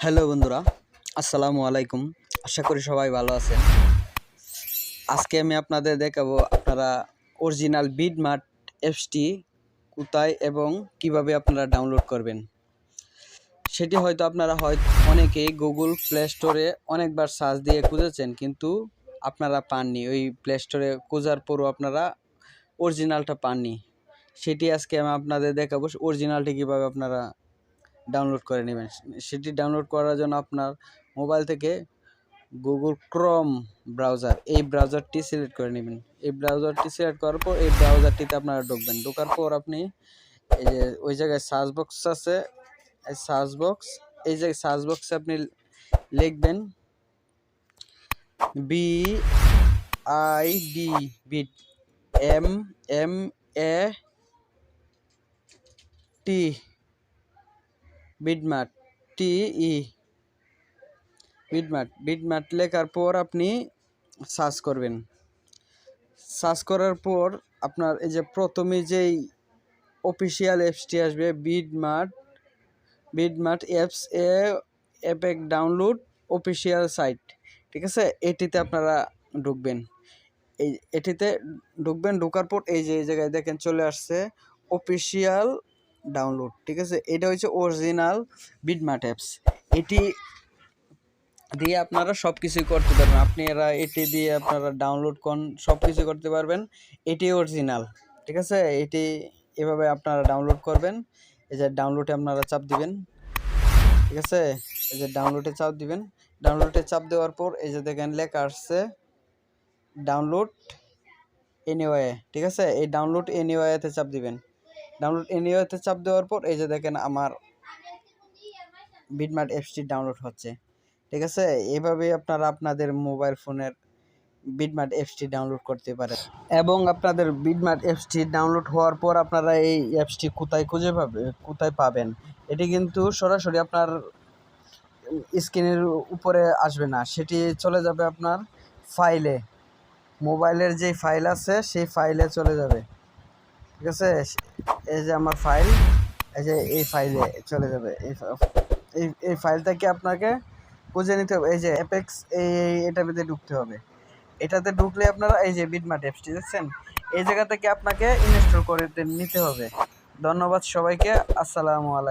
Hello বন্ধুরা, আসসালামু আলাইকুম। আশা করি সবাই ভালো আছেন। আজকে আমি আপনাদের দেখাবো আপনারা অরিজিনাল vidmat অ্যাপসটি কোথায় এবং কিভাবে আপনারা ডাউনলোড করবেন। সেটি হয়তো আপনারা অনেকেই গুগল প্লে স্টোরে অনেকবার সার্চ দিয়ে খুঁজেছেন, কিন্তু আপনারা পাননি। ওই প্লে স্টোরে খোঁজার পরও আপনারা অরিজিনালটা পাননি। সেটি আজকে আমি আপনাদের দেখাবো অরিজিনালটি কীভাবে আপনারা ডাউনলোড করে নেবেন। সেটি ডাউনলোড করার জন্য আপনার মোবাইল থেকে গুগল ক্রোম ব্রাউজার, এই ব্রাউজারটি সিলেক্ট করে নেবেন। এই ব্রাউজারটি সিলেক্ট করার পর এই ব্রাউজারটিতে আপনারা ঢুকবেন। ঢোকার পর আপনি এই যে ওই জায়গায় সার্চ বক্স আছে, এই সার্চ বক্স, এই জায়গায় সার্চ বক্সে আপনি লিখবেন BID বিট MMAT vidmat vidmat লেখার পর আপনি সার্চ করবেন। সার্চ করার পর আপনার এই যে প্রথমে যেই অফিসিয়াল অ্যাপসটি আসবে vidmat অ্যাপস অ্যাপেক ডাউনলোড অফিসিয়াল সাইট, ঠিক আছে। এটিতে আপনারা ঢুকবেন। এটিতে ঢোকার পর এই যে এই জায়গায় দেখেন চলে আসছে অফিসিয়াল ডাউনলোড, ঠিক আছে। এটা হচ্ছে অরিজিনাল vidmat অ্যাপস। এটি দিয়ে আপনারা সব কিছুই করতে পারবেন। এটি দিয়ে আপনারা ডাউনলোড সব কিছু করতে পারবেন। এটি অরিজিনাল, ঠিক আছে। এটি এভাবে আপনারা ডাউনলোড করবেন। এই যে ডাউনলোডে আপনারা চাপ দিবেন, ঠিক আছে। এই যে ডাউনলোডে চাপ দিবেন। ডাউনলোডে চাপ দেওয়ার পর এই যে দেখেন লেখা আসছে ডাউনলোড এনিওয়ে, ঠিক আছে। এই ডাউনলোড এনিওয়েতে চাপ দিবেন। ডাউনলোড এনিওয়েতে চাপ দেওয়ার পর এই যে দেখেন আমার vidmat অ্যাপসটি ডাউনলোড হচ্ছে, ঠিক আছে। এভাবেই আপনারা আপনাদের মোবাইল ফোনের vidmat অ্যাপসটি ডাউনলোড করতে পারেন। এবং আপনাদের vidmat অ্যাপসটি ডাউনলোড হওয়ার পর আপনারা এই অ্যাপসটি কোথায় পাবেন, এটি কিন্তু সরাসরি আপনার স্ক্রিনের উপরে আসবে না। সেটি চলে যাবে আপনার ফাইলে, মোবাইলের যে ফাইল আছে সেই ফাইলে চলে যাবে, ঠিক আছে। এই যে আমার ফাইল, এই যে এই ফাইলে চলে যাবে। এই ফাইলটাকে আপনাকে খুঁজে নিতে হবে। এই যে অ্যাপেক্স এটার মধ্যে ঢুকতে হবে। এটাতে ঢুকলে আপনারা এই যে vidmat অ্যাপসটি দেখছেন, এই জায়গা থেকে আপনাকে ইনস্টল করে নিতে হবে। ধন্যবাদ সবাইকে। আসসালামু আলাইকুম।